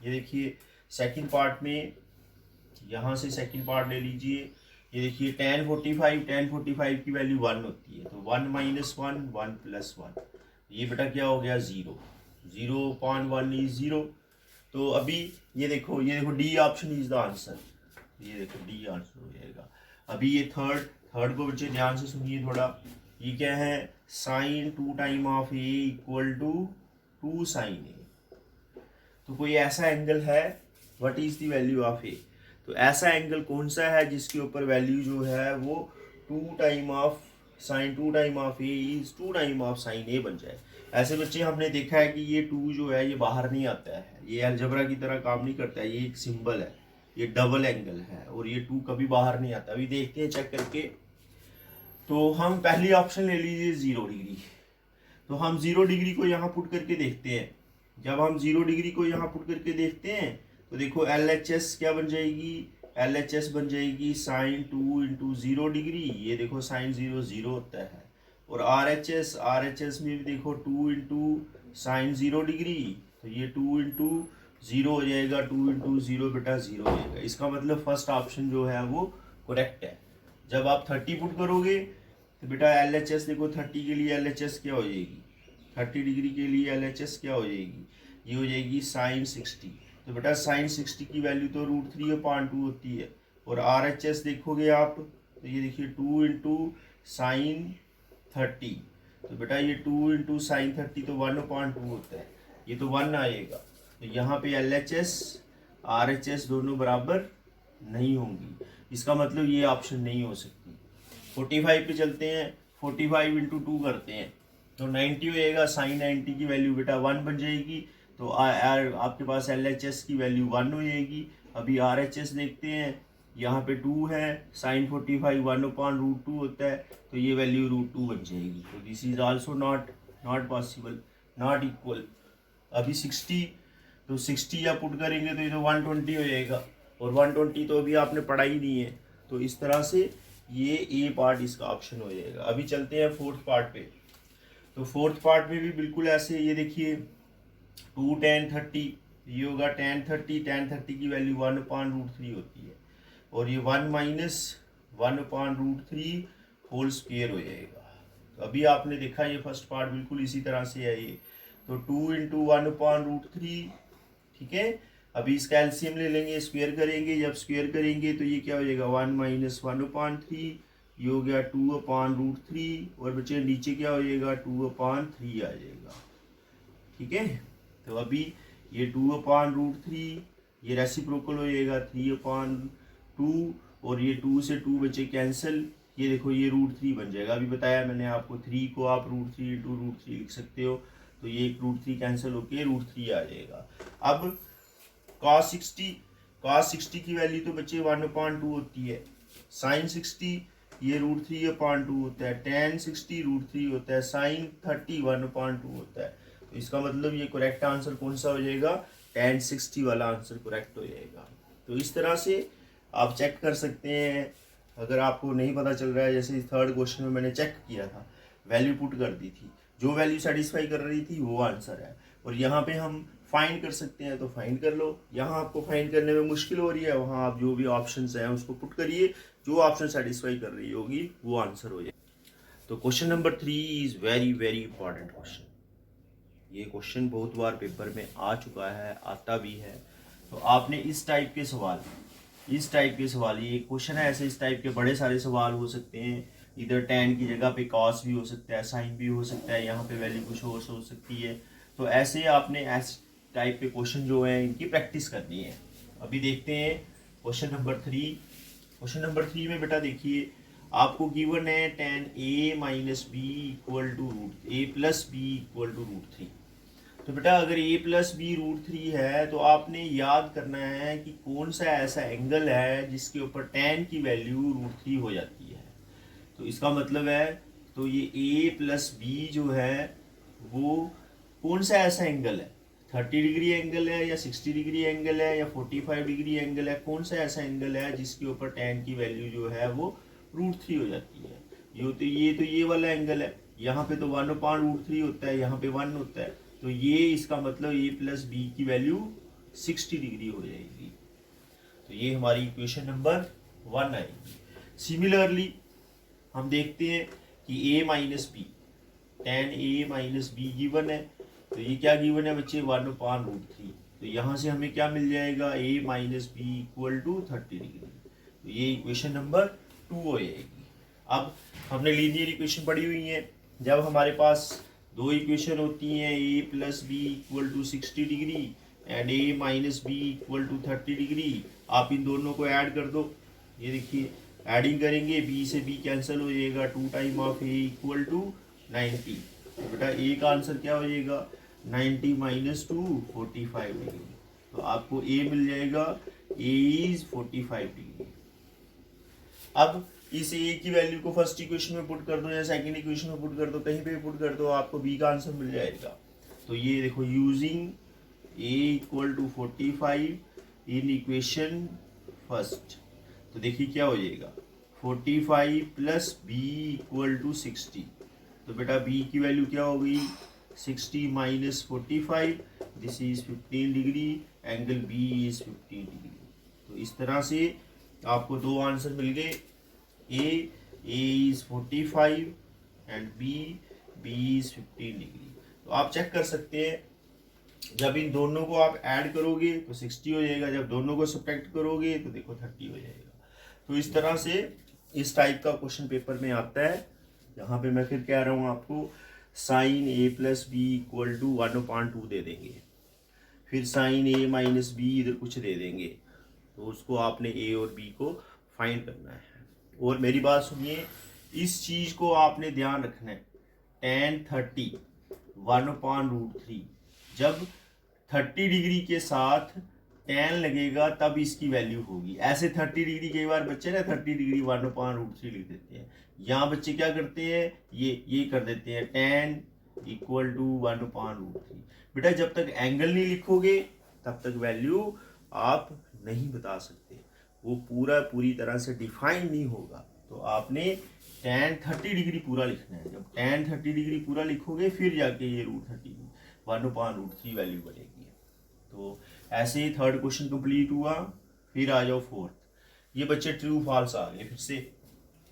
ये देखिए सेकंड पार्ट में, यहाँ से सेकंड पार्ट ले लीजिए। ये देखिए tan 45 की वैल्यू 1 होती है, तो 1 - 1 1 + 1, ये बेटा क्या हो गया 0, 0/1 इज 0। तो अभी ये देखो D option is the answer, ये देखो डी आंसर हो जाएगा। अभी ये थर्ड को बच्चे ध्यान से सुनिए थोड़ा। ये क्या है, sin 2 time of a equal to 2 sin a। तो कोई ऐसा एंगल है, what is the value of a। तो ऐसा एंगल कौन सा है जिसके ऊपर वैल्यू जो है वो 2 time of sin 2 time of a is 2 time of sin a बन जाए। ऐसे बच्चे हमने देखा है कि ये 2 जो है ये बाहर नहीं आता है, ये अलजबरा की तरह काम नहीं करता है, ये एक सिंबल है, ये डबल एंगल है, और ये 2 कभी बाहर नहीं आता। अभी देखते हैं चेक करके। तो हम पहली ऑप्शन ले लीजिए 0 डिग्री। तो हम 0 डिग्री को यहाँ पुट करके देखते हैं। जब हम 0 डिग्री को यहाँ पुट करके देखते हैं तो देखो LHS क्या बन जाएगी, LHS बन जाएगी sin 2 इंटू 0 डिग्री। ये देखो sin 0 0 होता है, और RHS में भी देखो 2 इंटू sin 0 डिग्री। तो ये 2 इंटू 0 हो जाएगा, 2 इंटू 0 बेटा 0 हो जाएगा। इसका मतलब फर्स्ट ऑप्शन जो है वो करेक्ट है। जब आप 30 पुट करोगे तो बेटा LHS देखो 30 के लिए LHS क्या हो जाएगी, 30 डिग्री के लिए LHS क्या हो जाएगी, ये हो जाएगी sin 60। तो बेटा sin 60 की वैल्यू तो √3/2 होती है, और RHS देखोगे आप तो ये देखिए 2 इंटू sin 30। तो बेटा ये 2 इंटू sin 30 तो 1/2 होता है, ये तो 1 आएगा। तो यहाँ पे LHS RHS दोनों बराबर नहीं होंगी, इसका मतलब ये ऑप्शन नहीं हो सकती। 45 पे चलते हैं, 45 इंटू 2 करते हैं तो 90 होएगा। sin 90 की वैल्यू बेटा 1 बन जाएगी, तो आपके पास LHS की वैल्यू 1 हो जाएगी। अभी RHS देखते हैं, यहाँ पे 2 है, sin 45 1/√2 होता है, तो ये वैल्यू √2 बन जाएगी। तो this is also not possible, not equal. अभी 60, तो 60 या पुट करेंगे तो ये तो 120 हो जाएगा, और 120 तो अभी आपने पढ़ा ही नहीं है। तो इस तरह से ये ए पार्ट इसका ऑप्शन हो जाएगा। अभी चलते हैं फोर्थ पार्ट पे। तो फोर्थ पार्ट में भी बिल्कुल ऐसे, ये देखिए 2 tan 30, ये होगा tan 30 की वैल्यू 1/√3 होती है, और ये 1 - 1/√3 होल स्क्वायर हो जाएगा। तो अभी आपने देखा ये फर्स्ट पार्ट बिल्कुल इसी तरह से है ये। तो 2 इंटू 1/√3, ठीक है। अभी इसका एलसीएम ले लेंगे, स्क्वायर करेंगे। जब स्क्वायर करेंगे तो ये क्या हो जाएगा 1 - 1/3, ये हो गया 2/√3, और बच्चे नीचे क्या हो जाएगा 2/3 आ जाएगा, ठीक है। तो अभी ये 2/√3, ये रेसिप्रोकल हो जाएगा 3/2, और ये 2 से 2 बच्चे कैंसिल, ये देखो ये √3 बन जाएगा। अभी बताया मैंने आपको 3 को आप √3 इंटू √3 लिख सकते हो, तो ये √3 कैंसिल होके √3 आ जाएगा। अब cos 60 की वैल्यू तो बच्चे 1/2 होती है, sin 60 ये √3/2 होता है, tan 60 √3 होता है, sin 30 1/2 होता है। तो इसका मतलब ये करेक्ट आंसर कौन सा हो जाएगा, tan 60 वाला आंसर करेक्ट हो जाएगा। तो इस तरह से आप चेक कर सकते हैं। अगर आपको नहीं पता चल रहा है, जैसे थर्ड क्वेश्चन में मैंने चेक किया था, वैल्यू पुट कर दी थी, जो वैल्यू सेटिस्फाई कर रही थी वो आंसर है। और यहाँ पे हम फाइंड कर सकते हैं, तो फाइंड कर लो। यहाँ आपको फाइंड करने में मुश्किल हो रही है, वहाँ आप जो भी ऑप्शंस हैं उसको पुट करिए, जो ऑप्शन सेटिस्फाई कर रही होगी वो आंसर हो जाए। तो question number 3 is very very important question. ये क्वेश्चन बहुत बार पेपर में आ चुका है, आता भी है। तो आपने इस टाइप के सवाल इस टाइप के सवाल, ये एक क्वेश्चन है, ऐसे इस टाइप के बड़े सारे सवाल हो सकते हैं। इधर tan की जगह पे cos भी हो सकता है, sin भी हो सकता है, यहाँ पे वैल्यू कुछ और हो सकती है। तो ऐसे आपने ऐसे टाइप के क्वेश्चन जो है इनकी प्रैक्टिस करनी है। अभी देखते हैं क्वेश्चन नंबर 3। क्वेश्चन नंबर 3 में बेटा देखिए, आपको गिवन है tan a minus B equal to root A plus B equal to root 3। तो बेटा अगर a प्लस बी रूट 3 है तो आपने याद करना है कि कौन सा ऐसा एंगल है जिसके ऊपर tan की वैल्यू रूट 3 हो जाती है। तो इसका मतलब है, तो ये a प्लस बी जो है वो कौन सा ऐसा एंगल है, 30 डिग्री एंगल है या 60 डिग्री एंगल है या 45 डिग्री एंगल है, कौन सा ऐसा एंगल है जिसके ऊपर tan की वैल्यू जो है वो रूट 3 हो जाती है। ये वाला एंगल है, यहाँ पे तो 1/√3 होता है, यहाँ पे 1 होता है। तो ये इसका मतलब a प्लस बी की वैल्यू 60 डिग्री हो जाएगी। तो ये हमारी इक्वेशन नंबर 1 आएगी। सिमिलरली हम देखते हैं कि a minus B, tan a minus B given है। तो ये क्या गिवन है बच्चे, 1/√3। तो यहाँ से हमें क्या मिल जाएगा, a minus B equal to 30 degree. तो ये इक्वेशन नंबर 2 हो जाएगी। अब हमने लीनियर इक्वेशन पढ़ी हुई है, जब हमारे पास दो इक्वेशन होती हैं a plus B equal to 60 degree and a minus B equal to 30 degree, आप इन दोनों को ऐड कर दो। ये देखिए एडिंग करेंगे, b से b कैंसिल हो जाएगा, 2 time of a equal to 90। तो बेटा a का आंसर क्या हो जाएगा, 90 माइनस 2 45 डिग्री। तो आपको a मिल जाएगा, a इज 45 डिग्री। अब इस a की वैल्यू को फर्स्ट इक्वेशन में पुट कर दो या सेकंड इक्वेशन में पुट कर दो, कहीं पे पुट कर दो, आपको b का आंसर मिल जाएगा। तो ये देखो, using a equal to 45 in equation first, तो देखिए क्या हो जाएगा, 45 प्लस b इक्वल टू 60। तो बेटा b की वैल्यू क्या हो गई, 60 minus 45, this is 15 degree, angle b is 15 degree. तो इस तरह से आपको दो आंसर मिल गए, a is 45 and b is 15 degree. तो आप चेक कर सकते हैं, जब इन दोनों को आप ऐड करोगे तो 60 हो जाएगा, जब दोनों को सब्ट्रैक्ट करोगे तो देखो 30 हो जाएगा। तो इस तरह से इस टाइप का क्वेश्चन पेपर में आता है। यहाँ पे मैं फिर कह रहा हूँ आपको, sine a plus B equal to 1/2 दे देंगे, फिर साइन a माइनस बी इधर कुछ दे देंगे, तो उसको आपने a और b को फाइंड करना है। और मेरी बात सुनिए, इस चीज़ को आपने ध्यान रखना है, tan 30 1/√3, जब 30 डिग्री के साथ tan लगेगा तब इसकी वैल्यू होगी। ऐसे 30 डिग्री कई बार बच्चे ना 30 डिग्री 1/√3 लिख देते हैं, यहाँ बच्चे क्या करते हैं, ये कर देते हैं tan इक्वल टू 1/√3। बेटा जब तक एंगल नहीं लिखोगे तब तक वैल्यू आप नहीं बता सकते, वो पूरी तरह से डिफाइन नहीं होगा। तो आपने tan 30 डिग्री पूरा लिखना है, जब tan 30 डिग्री पूरा लिखोगे फिर जाके ये √30 1/√3 वैल्यू बनेगी। तो ऐसे ही थर्ड क्वेश्चन कंप्लीट हुआ। फिर आ जाओ फोर्थ, ये बच्चे ट्रू फॉल्स आ गए फिर से।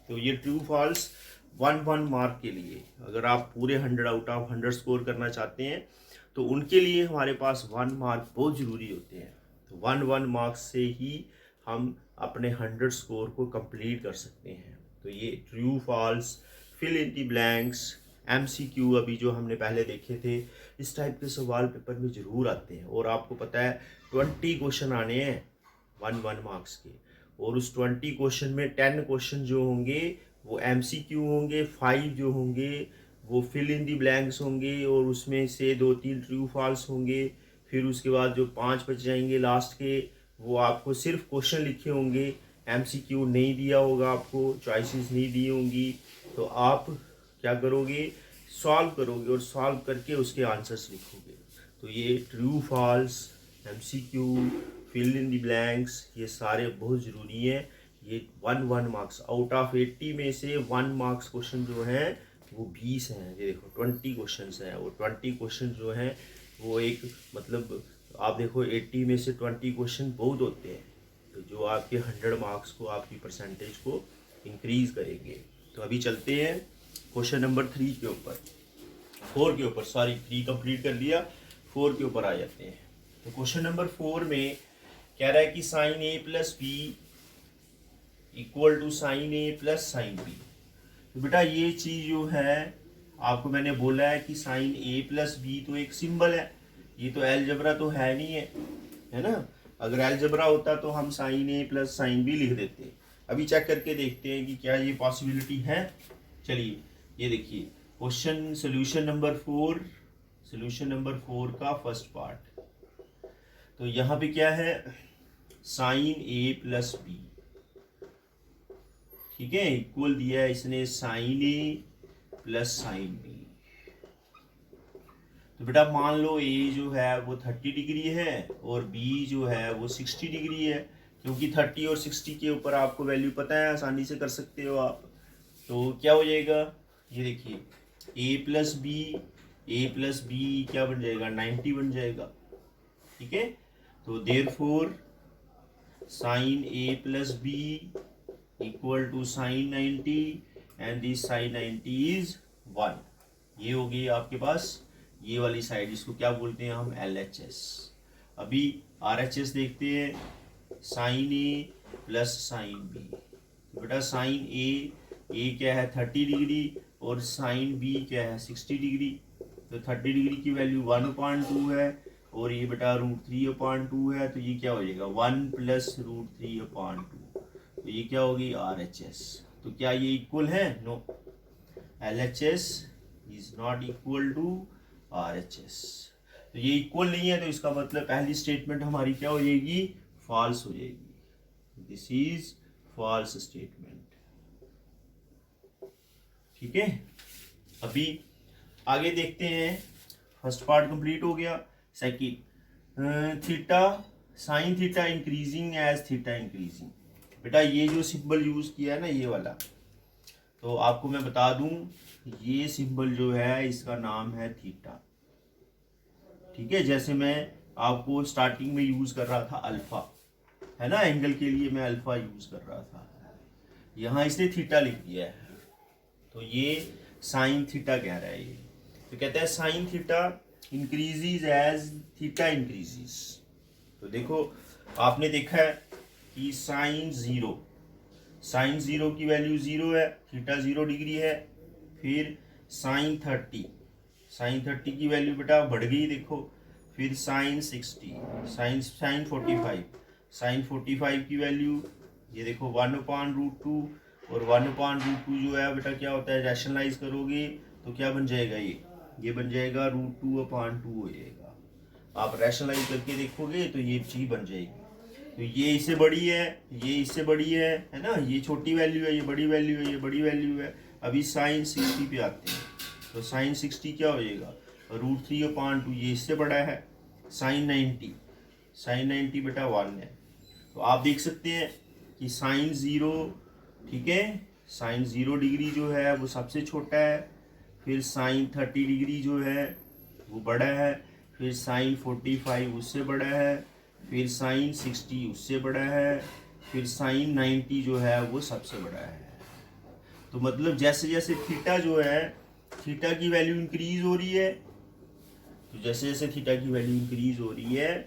तो ये ट्रू फॉल्स 1 मार्क के लिए, अगर आप पूरे 100 आउट ऑफ 100 स्कोर करना चाहते हैं तो उनके लिए हमारे पास 1 मार्क बहुत ज़रूरी होते हैं। तो 1 मार्क्स से ही हम अपने 100 स्कोर को कंप्लीट कर सकते हैं। तो ये true false, fill in the blanks, MCQ अभी जो हमने पहले देखे थे, इस टाइप के सवाल पेपर में ज़रूर आते हैं। और आपको पता है 20 क्वेश्चन आने हैं 1 मार्क्स के, और उस 20 क्वेश्चन में 10 क्वेश्चन जो होंगे वो MCQ होंगे, 5 जो होंगे वो फिल इन दी ब्लैंक्स होंगे, और उसमें से 2-3 ट्रू फॉल्स होंगे। फिर उसके बाद जो 5 बच जाएंगे लास्ट के, वो आपको सिर्फ क्वेश्चन लिखे होंगे, MCQ नहीं दिया होगा, आपको चॉइसेस नहीं दी होंगी। तो आप क्या करोगे, सॉल्व करोगे और सॉल्व करके उसके आंसर्स लिखोगे। तो ये true false, MCQ, fill in the blanks, ये सारे बहुत ज़रूरी हैं। ये 1 मार्क्स आउट ऑफ 80 में से 1 मार्क्स क्वेश्चन जो हैं वो 20 हैं। ये देखो 20 क्वेश्चन हैं, वो 20 क्वेश्चन जो हैं वो एक मतलब आप देखो 80 में से 20 क्वेश्चन बहुत होते हैं, तो जो आपके 100 मार्क्स को, आपकी परसेंटेज को इंक्रीज़ करेंगे। तो अभी चलते हैं क्वेश्चन नंबर 3 के ऊपर, 4 के ऊपर, सॉरी 3 कंप्लीट कर लिया, 4 के ऊपर आ जाते हैं। तो क्वेश्चन नंबर 4 में कह रहा है कि sine A plus B equal to sine A plus sine B. तो बेटा ये चीज जो है आपको मैंने बोला है कि साइन ए प्लस बी तो एक सिंबल है, ये तो अलजेब्रा तो है नहीं है ना। अगर अलजेब्रा होता तो हम sign A plus sine B लिख देते। अभी चेक करके देखते हैं कि क्या ये पॉसिबिलिटी है। चलिए ये देखिए क्वेश्चन सोल्यूशन नंबर 4 का फर्स्ट पार्ट। तो यहाँ पे क्या है, साइन ए प्लस बी, ठीक है, इक्वल दिया है इसने sign A plus sine B. तो बेटा मान लो ए जो है वो 30 डिग्री है और बी जो है वो 60 डिग्री है, क्योंकि 30 और 60 के ऊपर आपको वैल्यू पता है, आसानी से कर सकते हो आप। तो क्या हो जाएगा, ये देखिए ए प्लस बी क्या बन जाएगा, 90 बन जाएगा, ठीक है। तो therefore sine A plus B equal to sine 90 and this sine 90 is 1। ये हो गई आपके पास ये वाली साइड, इसको क्या बोलते हैं हम, LHS। अभी RHS देखते हैं, sign A plus sine B. तो बेटा साइन ए क्या है 30 डिग्री और साइन बी क्या है 60 डिग्री। तो 30 डिग्री की वैल्यू 1/2 है और ये बेटा √3/2 है, तो ये क्या हो जाएगा 1 प्लस √3/2। तो ये क्या होगी RHS। तो क्या ये इक्वल है, no, LHS is not equal to RHS। तो ये इक्वल नहीं है, तो इसका मतलब पहली स्टेटमेंट हमारी क्या हो जाएगी, फॉल्स हो जाएगी। दिस इज फॉल्स स्टेटमेंट, ठीक है। अभी आगे देखते हैं, फर्स्ट पार्ट कंप्लीट हो गया। Second, theta sine theta increasing as theta increasing. बेटा ये जो सिंबल यूज किया है ना ये वाला, तो आपको मैं बता दूं ये सिंबल जो है इसका नाम है थीटा, ठीक है। जैसे मैं आपको स्टार्टिंग में यूज कर रहा था अल्फा, है ना, एंगल के लिए मैं अल्फा यूज कर रहा था, यहाँ इसने थीटा लिख दिया है, तो ये साइन थीटा कह रहा है ये। तो कहता है sine theta increases as theta increases. तो देखो आपने देखा है कि साइन जीरो की वैल्यू 0 है, थीटा 0 डिग्री है। फिर साइन 30 की वैल्यू बेटा बढ़ गई देखो। फिर साइन 60, साइन 45 की वैल्यू ये देखो 1/√2 और 1/√2 जो है बेटा क्या होता है, रैशनलाइज करोगे तो क्या बन जाएगा, ये बन जाएगा √2/2 हो जाएगा। आप रैशनलाइज करके देखोगे तो ये चीज बन जाएगी। तो ये इससे बड़ी है, ये इससे बड़ी है ना, ये छोटी वैल्यू है, ये बड़ी वैल्यू है, ये बड़ी वैल्यू है। अभी साइन 60 पे आते हैं, तो साइन 60 क्या हो जाएगा, √3/2, ये इससे बड़ा है। साइन 90 बेटा 1 है। तो आप देख सकते हैं कि साइन 0, ठीक है, साइन 0 डिग्री जो है वो सबसे छोटा है। फिर साइन 30 डिग्री जो है वो बड़ा है। फिर साइन 45 उससे बड़ा है। फिर साइन 60 उससे बड़ा है। फिर साइन 90 जो है वो सबसे बड़ा है। तो मतलब जैसे जैसे थीटा जो है, थीटा की वैल्यू इंक्रीज हो रही है, तो जैसे जैसे थीटा की वैल्यू इंक्रीज हो रही है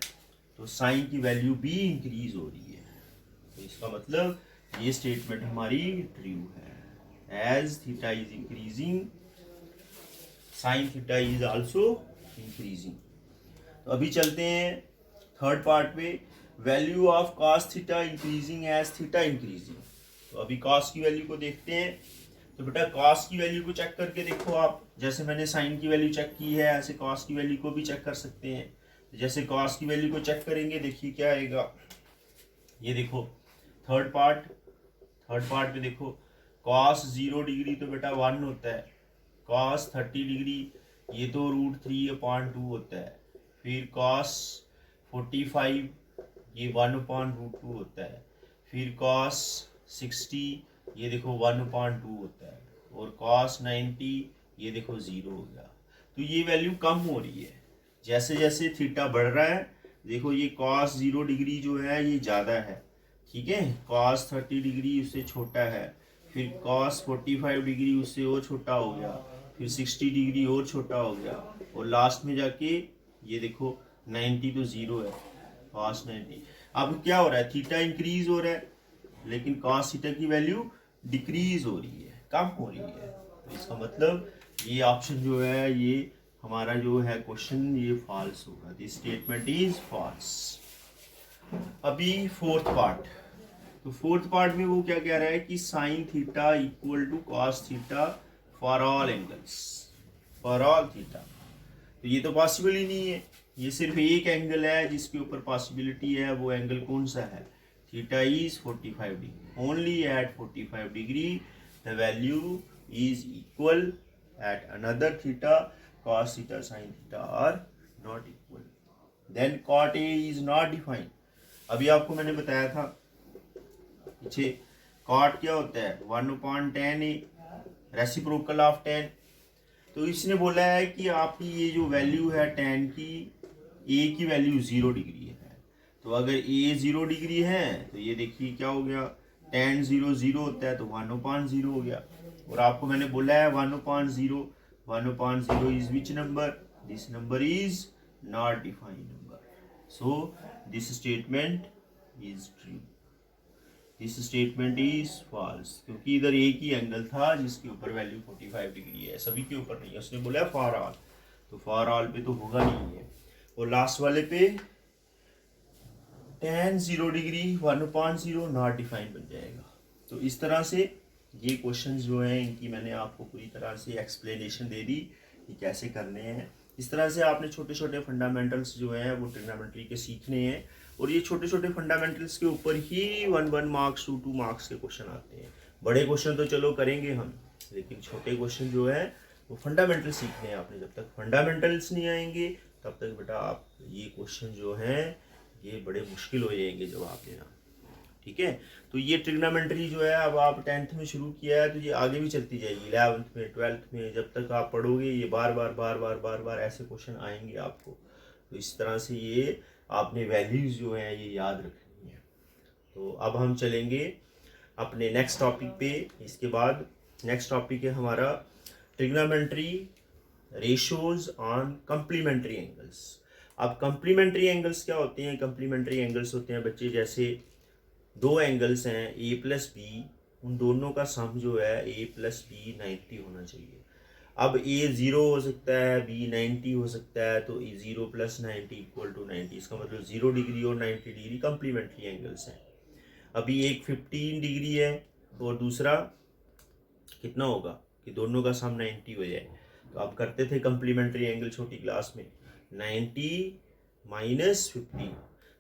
तो साइन की वैल्यू भी इंक्रीज हो रही है। तो इसका मतलब ये स्टेटमेंट हमारी ट्रू है। As theta is increasing sine theta is also increasing. तो अभी चलते हैं थर्ड पार्ट पे, value of cos theta increasing as theta increasing. तो अभी कॉस की वैल्यू को देखते हैं। तो बेटा कॉस की वैल्यू को चेक करके देखो आप, जैसे मैंने साइन की वैल्यू चेक की है ऐसे कॉस की वैल्यू को भी चेक कर सकते हैं। जैसे कॉस की वैल्यू को चेक करेंगे, देखिए क्या आएगा, ये देखो थर्ड पार्ट पे देखो, कॉस 0 डिग्री तो बेटा 1 होता है। कॉस 30 डिग्री ये तो √3/2 होता है। फिर कॉस 45 ये 1/√2 होता है। फिर कॉस 60 ये देखो 1/2 होता है। और कॉस 90 ये देखो 0 हो गया। तो ये वैल्यू कम हो रही है जैसे जैसे थीटा बढ़ रहा है। देखो ये कॉस 0 डिग्री जो है ये ज़्यादा है, ठीक है, कॉस 30 डिग्री उससे छोटा है। फिर कॉस 45 डिग्री उससे और छोटा हो गया। फिर 60 डिग्री और छोटा हो गया। और लास्ट में जाके ये देखो 90 तो 0 है, कॉस 90। अब क्या हो रहा है, थीटा इंक्रीज हो रहा है लेकिन कॉस थीटा की वैल्यू डिक्रीज हो रही है, कम हो रही है। तो इसका मतलब ये ऑप्शन जो है, ये हमारा जो है क्वेश्चन, ये फॉल्स होगा। This statement is false. अभी फोर्थ पार्ट, तो फोर्थ पार्ट में वो क्या कह रहा है कि sine theta equal to cos theta for all angles, for all theta. तो ये तो पॉसिबल ही नहीं है, ये सिर्फ एक एंगल है जिसके ऊपर पॉसिबिलिटी है। वो एंगल कौन सा है, theta is 45 degree. Only at 45 degree the value is equal, at another theta cos theta sin theta are not equal, then cot A is not defined। अभी आपको मैंने बताया था पीछे, cot क्या होता है, 1/tan A, reciprocal of tan। तो इसने बोला है कि आपकी ये जो वैल्यू है tan की, A की वैल्यू 0 डिग्री है। तो अगर A 0 डिग्री है तो ये देखिए क्या हो गया, tan 0 0 होता है तो 1/0 हो गया। और आपको मैंने बोला है 1/0, 1/0 is which number? This number is not defined number. So this statement is true. This statement is false, क्योंकि इधर एक ही एंगल था जिसके ऊपर वैल्यू 45 डिग्री है, सभी के ऊपर नहीं है। उसने बोला फॉर ऑल, तो फॉर ऑल पे तो होगा नहीं है। और लास्ट वाले पे tan 0 डिग्री 1/0 नॉट डिफाइंड बन जाएगा। तो इस तरह से ये क्वेश्चंस जो हैं, इनकी मैंने आपको पूरी तरह से एक्सप्लेनेशन दे दी कि कैसे करने हैं। इस तरह से आपने छोटे छोटे फंडामेंटल्स जो हैं वो ट्रिग्नोमेट्री के सीखने हैं, और ये छोटे छोटे फंडामेंटल्स के ऊपर ही 1 मार्क्स 2 मार्क्स के क्वेश्चन आते हैं। बड़े क्वेश्चन तो चलो करेंगे हम, लेकिन छोटे क्वेश्चन जो है वो फंडामेंटल सीखने हैं आपने। जब तक फंडामेंटल्स नहीं आएंगे तब तक बेटा आप ये क्वेश्चन जो हैं ये बड़े मुश्किल हो जाएंगे जवाब देना, ठीक है। तो ये ट्रिग्नोमेट्री जो है, अब आप 10th में शुरू किया है तो ये आगे भी चलती जाएगी, 11th में 12th में, जब तक आप पढ़ोगे ये बार बार ऐसे क्वेश्चन आएंगे आपको। तो इस तरह से ये आपने वैल्यूज जो हैं ये याद रखनी है। तो अब हम चलेंगे अपने नेक्स्ट टॉपिक पे। इसके बाद नेक्स्ट टॉपिक है हमारा trigonometry ratios on complementary angles. अब कंप्लीमेंट्री एंगल्स क्या होते हैं, कंप्लीमेंट्री एंगल्स होते हैं बच्चे, जैसे दो एंगल्स हैं A प्लस बी, उन दोनों का सम जो है A प्लस बी 90 होना चाहिए। अब A 0 हो सकता है, B 90 हो सकता है, तो 0 प्लस 90 इक्वल टू 90। इसका मतलब 0 डिग्री और 90 डिग्री कंप्लीमेंट्री एंगल्स हैं। अभी एक 15 डिग्री है और दूसरा कितना होगा कि दोनों का सम 90 हो जाए। तो आप करते थे कंप्लीमेंट्री एंगल छोटी क्लास में, 90 माइनस 15,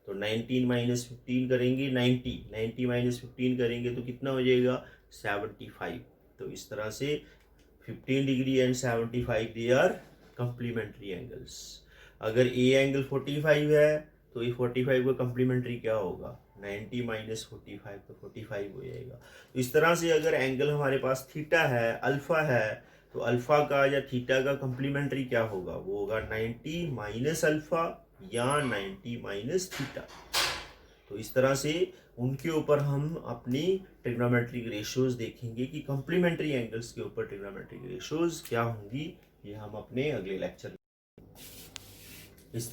तो 19 माइनस 15 करेंगे 90 माइनस 15 करेंगे तो कितना हो जाएगा 75। तो इस तरह से 15 degree and 75 they are complementary angles. अगर ए एंगल 45 है तो ये 45 का कंप्लीमेंट्री क्या होगा, 90 माइनस 45, तो 45 हो जाएगा। तो इस तरह से अगर एंगल हमारे पास थीटा है, अल्फा है, तो अल्फा का या थीटा का कंप्लीमेंट्री क्या होगा, वो होगा 90 माइनस अल्फा या 90 माइनस थीटा। तो इस तरह से उनके ऊपर हम अपनी ट्रिग्नोमेट्रिक रेशियोज देखेंगे कि कंप्लीमेंट्री एंगल्स के ऊपर ट्रिग्नोमेट्रिक रेशियोज क्या होंगी, ये हम अपने अगले लेक्चर में इस तरह